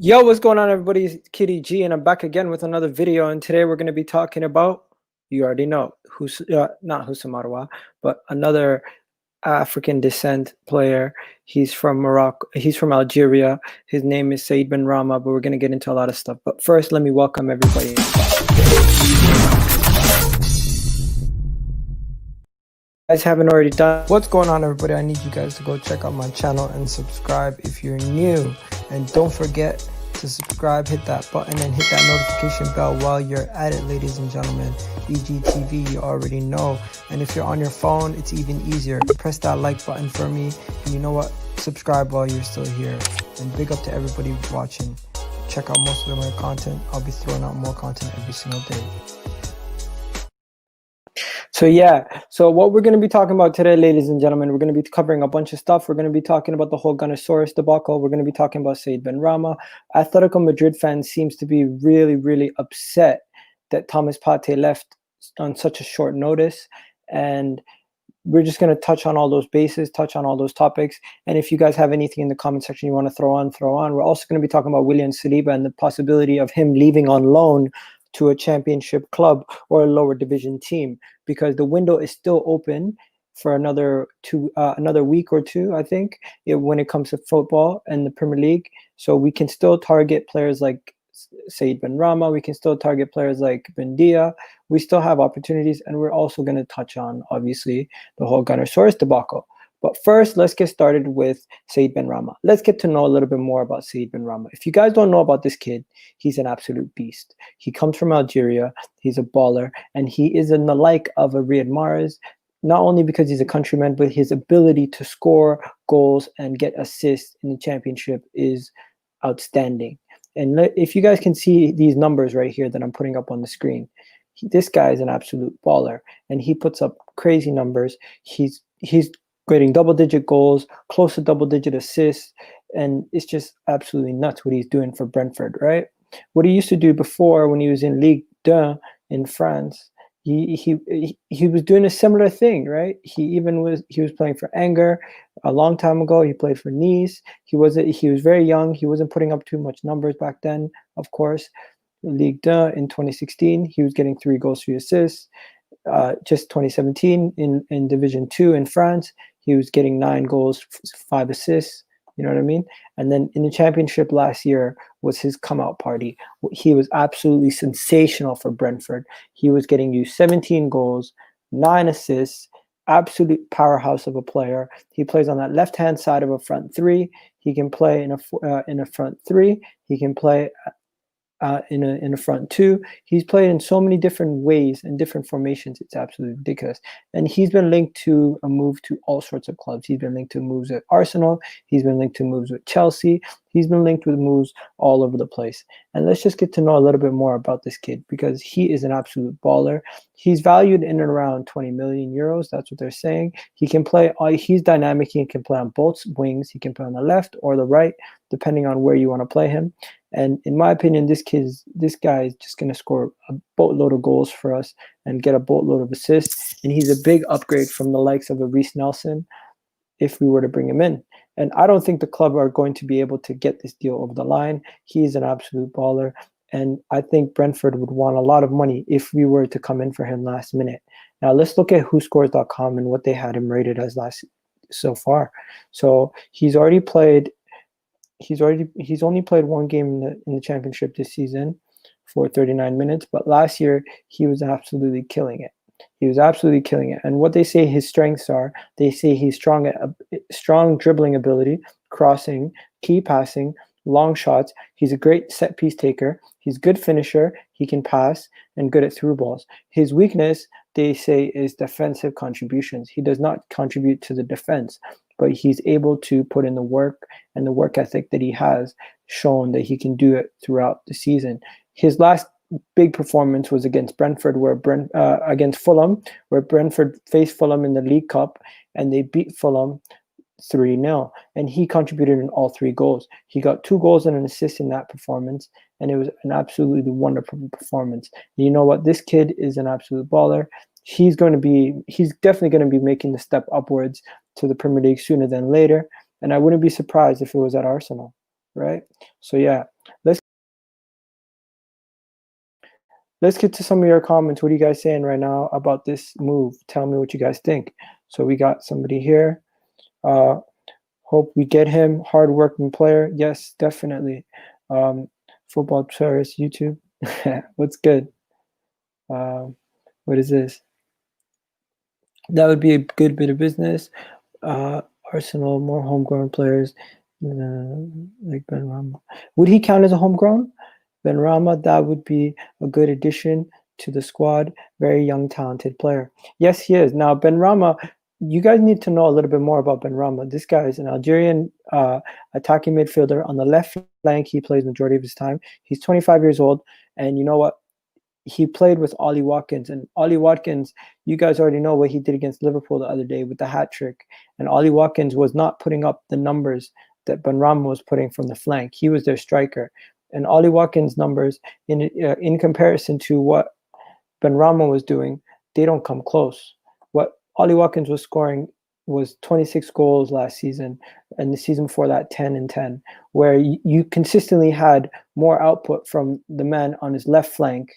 Yo, what's going on, everybody? It's TheKidEG, and I'm back again with another video. And today we're going to be talking about, you already know, not Houssam Marwa, but another African descent player. He's from Morocco. He's from Algeria. His name is Benrahma, but we're going to get into a lot of stuff. But first, let me welcome everybody. Guys haven't already done. What's going on, everybody? I need you guys to go check out my channel and subscribe if you're new, and don't forget to subscribe, hit that button and hit that notification bell while you're at it, ladies and gentlemen. EGTV, you already know. And if you're on your phone, it's even easier. Press that like button for me, and you know what, subscribe while you're still here. And big up to everybody watching. Check out most of my content. I'll be throwing out more content every single day. So what we're going to be talking about today, ladies and gentlemen, we're going to be covering a bunch of stuff. We're going to be talking about the whole Gunnersaurus debacle. We're going to be talking about Benrahma. Atletico Madrid fans seems to be really, really upset that Thomas Partey left on such a short notice. And we're just going to touch on all those bases, touch on all those topics. And if you guys have anything in the comment section you want to throw on. We're also going to be talking about William Saliba and the possibility of him leaving on loan to a championship club or a lower division team, because the window is still open for another week or two, I think, when it comes to football and the Premier League. So we can still target players like Benrahma. We can still target players like Bendia. We still have opportunities, and we're also going to touch on, obviously, the whole Gunnersaurus debacle. But first, let's get started with Benrahma. Let's get to know a little bit more about Benrahma. If you guys don't know about this kid, he's an absolute beast. He comes from Algeria. He's a baller, and he is in the like of a Riyad Mahrez, not only because he's a countryman, but his ability to score goals and get assists in the championship is outstanding. And if you guys can see these numbers right here that I'm putting up on the screen, this guy is an absolute baller, and he puts up crazy numbers. He's getting double-digit goals, close to double-digit assists, and it's just absolutely nuts what he's doing for Brentford, right? What he used to do before, when he was in Ligue 2 in France, he was doing a similar thing, right? He was playing for Angers a long time ago. He played for Nice. He was very young. He wasn't putting up too much numbers back then, of course. Ligue 2 in 2016, he was getting 3 goals, 3 assists. Just 2017 in Division 2 in France, he was getting 9 goals, 5 assists. You know what I mean? And then in the championship last year was his come out party. He was absolutely sensational for Brentford. He was getting you 17 goals, 9 assists, absolute powerhouse of a player. He plays on that left-hand side of a front three. He can play in a front three. He can play in a front two. He's played in so many different ways and different formations. It's absolutely ridiculous. And he's been linked to a move to all sorts of clubs. He's been linked to moves at Arsenal. He's been linked to moves with Chelsea. He's been linked with moves all over the place. And let's just get to know a little bit more about this kid, because he is an absolute baller. He's valued in and around 20 million euros. That's what they're saying. He can play, he's dynamic. He can play on both wings. He can play on the left or the right, depending on where you want to play him. And in my opinion, this guy is just going to score a boatload of goals for us and get a boatload of assists. And he's a big upgrade from the likes of a Reece Nelson if we were to bring him in. And I don't think the club are going to be able to get this deal over the line. He's an absolute baller. And I think Brentford would want a lot of money if we were to come in for him last minute. Now let's look at WhoScores.com and what they had him rated as so far. So he's only played 1 game in the championship this season for 39 minutes, but last year he was absolutely killing it. He was absolutely killing it. And what they say his strengths are, they say he's strong at strong dribbling ability, crossing, key passing, long shots. He's a great set piece taker. He's a good finisher. He can pass and good at through balls. His weakness, they say, is defensive contributions. He does not contribute to the defense, but he's able to put in the work, and the work ethic that he has shown that he can do it throughout the season. His last big performance was against Brentford, against Fulham, where Brentford faced Fulham in the League Cup, and they beat Fulham 3-0, and he contributed in all 3 goals. He got 2 goals and an assist in that performance, and it was an absolutely wonderful performance. And you know what? This kid is an absolute baller. He's definitely going to be making the step upwards to the Premier League sooner than later, and I wouldn't be surprised if it was at Arsenal, right? So yeah, Let's get to some of your comments. What are you guys saying right now about this move? Tell me what you guys think. So we got somebody here. Hope we get him. Hardworking player. Yes, definitely. Football Paris YouTube. What's good? What is this? That would be a good bit of business. Arsenal, more homegrown players like Benrahma. Would he count as a homegrown? Benrahma, that would be a good addition to the squad. Very young, talented player. Yes, he is. Now, Benrahma, you guys need to know a little bit more about Benrahma. This guy is an Algerian attacking midfielder. On the left flank, he plays majority of his time. He's 25 years old, and you know what? He played with Ollie Watkins, and Ollie Watkins, you guys already know what he did against Liverpool the other day with the hat trick. And Ollie Watkins was not putting up the numbers that Benrahma was putting from the flank. He was their striker, and Ollie Watkins' numbers in comparison to what Benrahma was doing, they don't come close. What Ollie Watkins was scoring was 26 goals last season, and the season before that 10 and 10, where you consistently had more output from the man on his left flank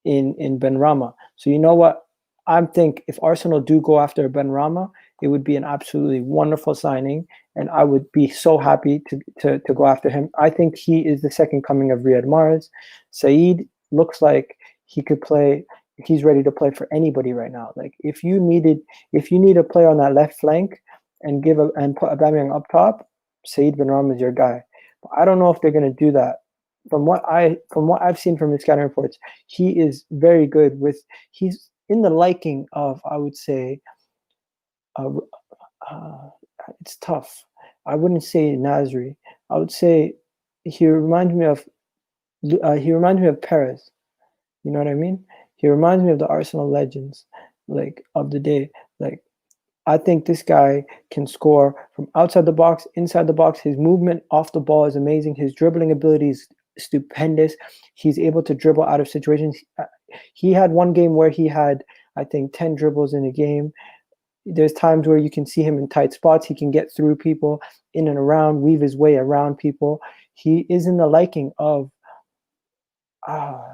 in Benrahma. So you know what? I think if Arsenal do go after Benrahma, it would be an absolutely wonderful signing, and I would be so happy to go after him. I think he is the second coming of Riyad Mahrez. Said looks like he could play. He's ready to play for anybody right now. Like if you need a player on that left flank and put Aubameyang up top, Said Benrahma is your guy. But I don't know if they're going to do that. From what I've seen from his scouting reports, he is very good he's in the liking of, I would say, it's tough. I wouldn't say Nasri. I would say he reminds me of Perez. You know what I mean? He reminds me of the Arsenal legends, like of the day. Like I think this guy can score from outside the box, inside the box. His movement off the ball is amazing. His dribbling ability is stupendous. He's able to dribble out of situations. He had one game where he had, I think, 10 dribbles in a game. There's times where you can see him in tight spots. He can get through people, in and around, weave his way around people. He is in the liking of,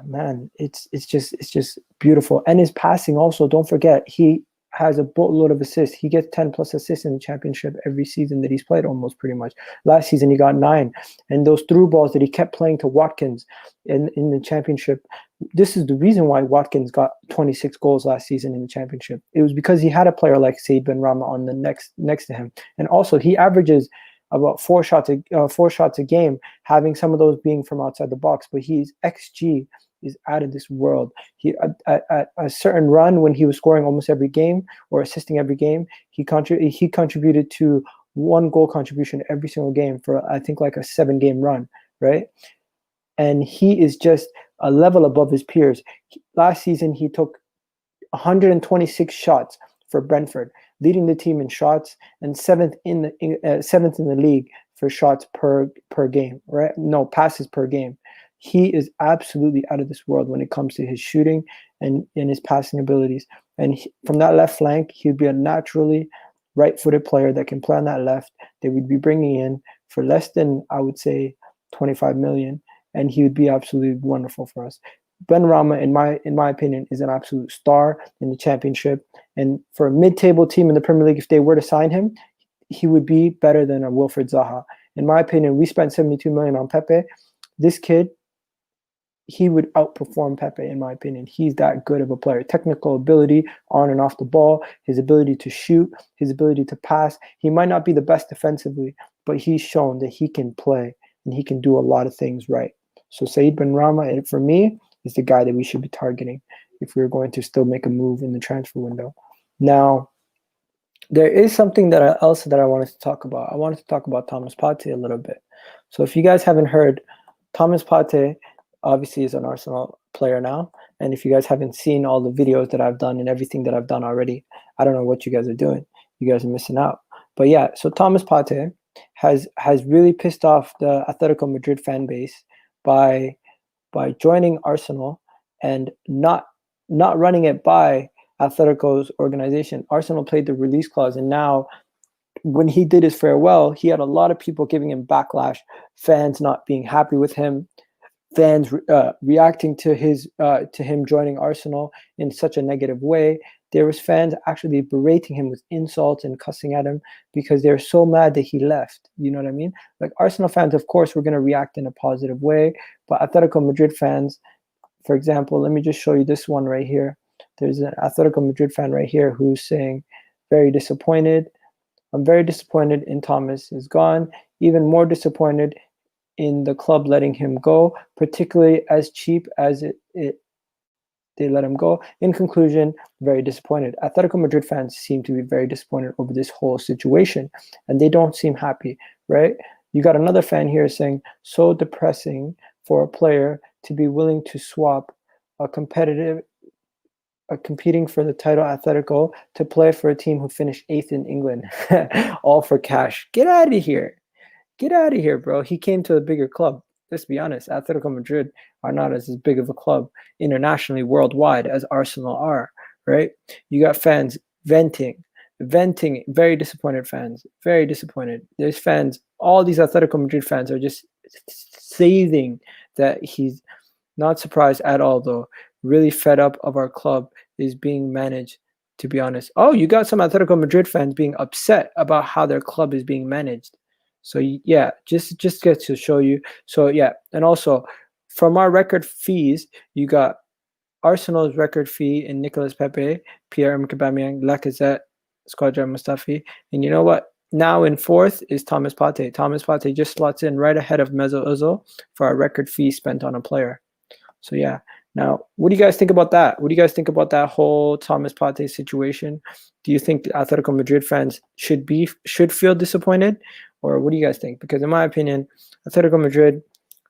man, it's just beautiful. And his passing also, don't forget, he has a boatload of assists. He gets 10 plus assists in the championship every season that he's played, almost pretty much. Last season he got 9, and those through balls that he kept playing to Watkins in the championship. This is the reason why Watkins got 26 goals last season in the championship. It was because he had a player like Said Benrahma on the next to him, and also he averages about 4 shots a game, having some of those being from outside the box. But his XG is out of this world. He at a certain run when he was scoring almost every game or assisting every game, he contributed to 1 goal contribution every single game for I think like a 7-game run, right? And he is just a level above his peers. Last season he took 126 shots for Brentford, leading the team in shots and seventh in the league for shots per game, right? No, passes per game. He is absolutely out of this world when it comes to his shooting and his passing abilities. And from that left flank, he'd be a naturally right-footed player that can play on that left. They would be bringing in for less than, I would say, 25 million, and he would be absolutely wonderful for us. Benrahma, in my opinion, is an absolute star in the championship. And for a mid-table team in the Premier League, if they were to sign him, he would be better than a Wilfried Zaha. In my opinion, we spent 72 million on Pepe. This kid, he would outperform Pepe, in my opinion. He's that good of a player. Technical ability on and off the ball, his ability to shoot, his ability to pass. He might not be the best defensively, but he's shown that he can play and he can do a lot of things right. So Said Benrahma, for me, is the guy that we should be targeting if we're going to still make a move in the transfer window. Now, there is something else that I wanted to talk about. I wanted to talk about Thomas Partey a little bit. So if you guys haven't heard, Thomas Partey obviously is an Arsenal player now. And if you guys haven't seen all the videos that I've done and everything that I've done already, I don't know what you guys are doing. You guys are missing out. But yeah, so Thomas Partey has really pissed off the Atletico Madrid fan base by joining Arsenal and not running it by Atletico's organization. Arsenal played the release clause, and now when he did his farewell, he had a lot of people giving him backlash, fans not being happy with him, fans reacting to him joining Arsenal in such a negative way. There was fans actually berating him with insults and cussing at him because they're so mad that he left. You know what I mean? Like Arsenal fans, of course, were going to react in a positive way, but Atletico Madrid fans, for example, let me just show you this one right here. There's an Atletico Madrid fan right here who's saying, very disappointed. I'm very disappointed in Thomas is gone. Even more disappointed in the club letting him go, particularly as cheap as they let him go. In conclusion, very disappointed. Atletico Madrid fans seem to be very disappointed over this whole situation, and they don't seem happy, right? You got another fan here saying, so depressing for a player to be willing to swap a competing for the title Atletico to play for a team who finished 8th in England, all for cash. Get out of here. Get out of here, bro. He came to a bigger club. Let's be honest, Atletico Madrid are not as big of a club internationally, worldwide, as Arsenal are, right? You got fans venting, very disappointed fans, very disappointed. There's fans, all these Atletico Madrid fans are just seething that he's not surprised at all, though. Really fed up of our club is being managed, to be honest. Oh, you got some Atletico Madrid fans being upset about how their club is being managed. So yeah, just get to show you. So yeah, and also from our record fees, you got Arsenal's record fee in Nicolas Pepe, Pierre-Emerick Aubameyang, Lacazette, Squadra Mustafi, and you know what? Now in 4th is Thomas Partey. Thomas Partey just slots in right ahead of Mesut Ozil for our record fee spent on a player. So yeah. Now, what do you guys think about that? What do you guys think about that whole Thomas Partey situation? Do you think Atletico Madrid fans should feel disappointed, or what do you guys think? Because in my opinion, Atletico Madrid,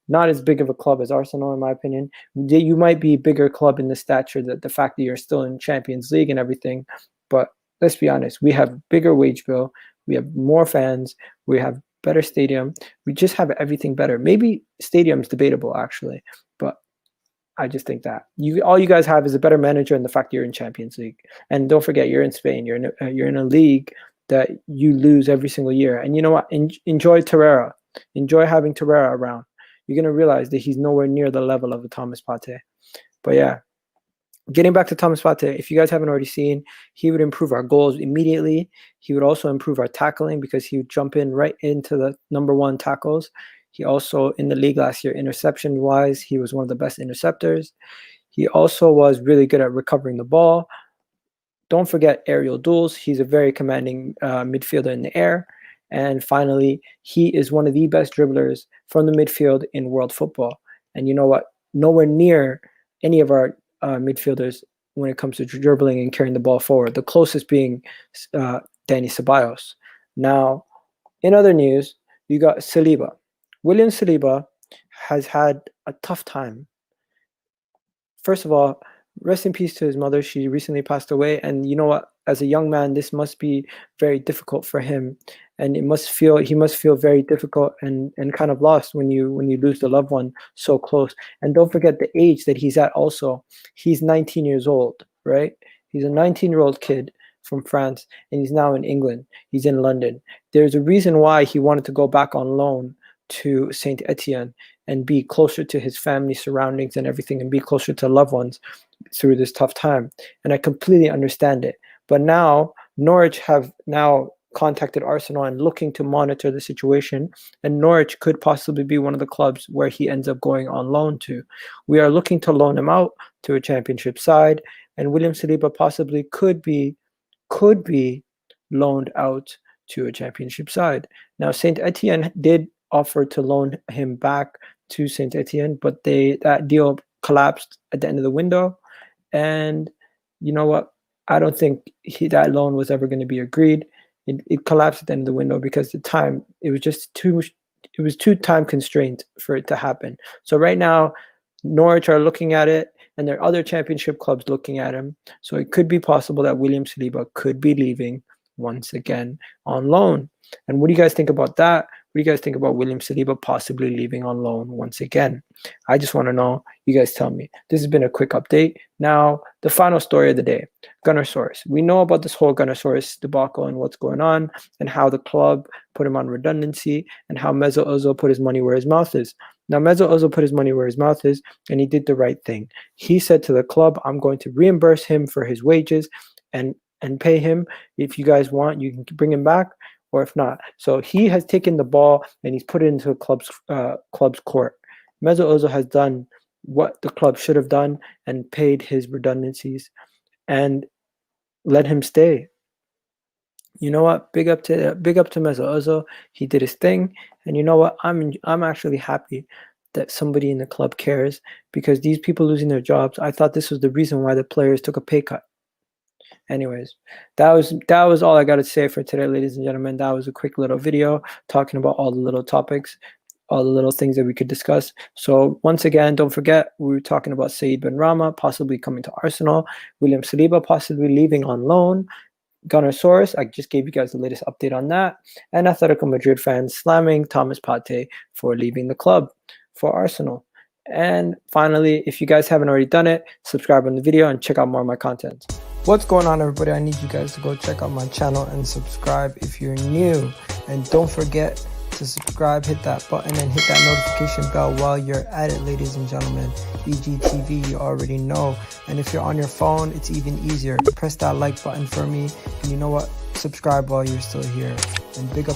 not as big of a club as Arsenal, in my opinion. You might be a bigger club in the stature, that the fact that you're still in Champions League and everything, but let's be honest, we have bigger wage bill, we have more fans, we have better stadium, we just have everything better. Maybe stadium's debatable actually, but I just think that all you guys have is a better manager and the fact you're in Champions League. And don't forget, you're in Spain. You're in a league that you lose every single year. And you know what? Enjoy Torreira. Enjoy having Torreira around. You're gonna realize that he's nowhere near the level of a Thomas Partey. But yeah, getting back to Thomas Partey, if you guys haven't already seen, he would improve our goals immediately. He would also improve our tackling because he would jump in right into the #1 tackles. He also, in the league last year, interception-wise, he was one of the best interceptors. He also was really good at recovering the ball. Don't forget aerial duels. He's a very commanding midfielder in the air. And finally, he is one of the best dribblers from the midfield in world football. And you know what? Nowhere near any of our midfielders when it comes to dribbling and carrying the ball forward. The closest being Dani Ceballos. Now, in other news, you got Saliba. William Saliba has had a tough time. First of all, rest in peace to his mother. She recently passed away. And you know what? As a young man, this must be very difficult for him. And he must feel very difficult and kind of lost when you lose the loved one so close. And don't forget the age that he's at also. He's 19 years old, right? He's a 19-year-old kid from France, and he's now in England. He's in London. There's a reason why he wanted to go back on loan to Saint Etienne and be closer to his family surroundings and everything, and be closer to loved ones through this tough time. And I completely understand it. But now Norwich have now contacted Arsenal and looking to monitor the situation, and Norwich could possibly be one of the clubs where he ends up going on loan to. We are looking to loan him out to a championship side, and William Saliba possibly could be loaned out to a championship side. Now, Saint Etienne did offer to loan him back to Saint Etienne, but that deal collapsed at the end of the window. And you know what? I don't think that loan was ever going to be agreed. It collapsed at the end of the window because it was too time constrained for it to happen. So right now, Norwich are looking at it, and there are other championship clubs looking at him. So it could be possible that William Saliba could be leaving once again on loan. And what do you guys think about that? What do you guys think about William Saliba possibly leaving on loan once again? I just want to know. You guys tell me. This has been a quick update. Now, the final story of the day, Gunnersaurus. We know about this whole Gunnersaurus debacle and what's going on and how the club put him on redundancy and how Mesut Ozil put his money where his mouth is. Now, Mesut Ozil put his money where his mouth is, and he did the right thing. He said to the club, I'm going to reimburse him for his wages and pay him. If you guys want, you can bring him back, or if not. So he has taken the ball and he's put it into the club's court. Mesut Ozil has done what the club should have done and paid his redundancies and let him stay. You know what? Big up to Mesut Ozil. He did his thing, and you know what? I'm actually happy that somebody in the club cares, because these people losing their jobs, I thought this was the reason why the players took a pay cut. Anyways, that was all I got to say for today, ladies and gentlemen. That was a quick little video talking about all the little topics, all the little things that we could discuss. So once again, don't forget, we were talking about Benrahma possibly coming to Arsenal, William Saliba possibly leaving on loan, Gunnersaurus, I just gave you guys the latest update on that, and Atletico Madrid fans slamming Thomas Partey for leaving the club for Arsenal. And finally, if you guys haven't already done it, subscribe on the video and check out more of my content. What's going on, everybody? I need you guys to go check out my channel and subscribe if you're new. And don't forget to subscribe, hit that button, and hit that notification bell while you're at it, ladies and gentlemen. EGTV, you already know. And if you're on your phone, it's even easier. Press that like button for me. And you know what? Subscribe while you're still here. And big up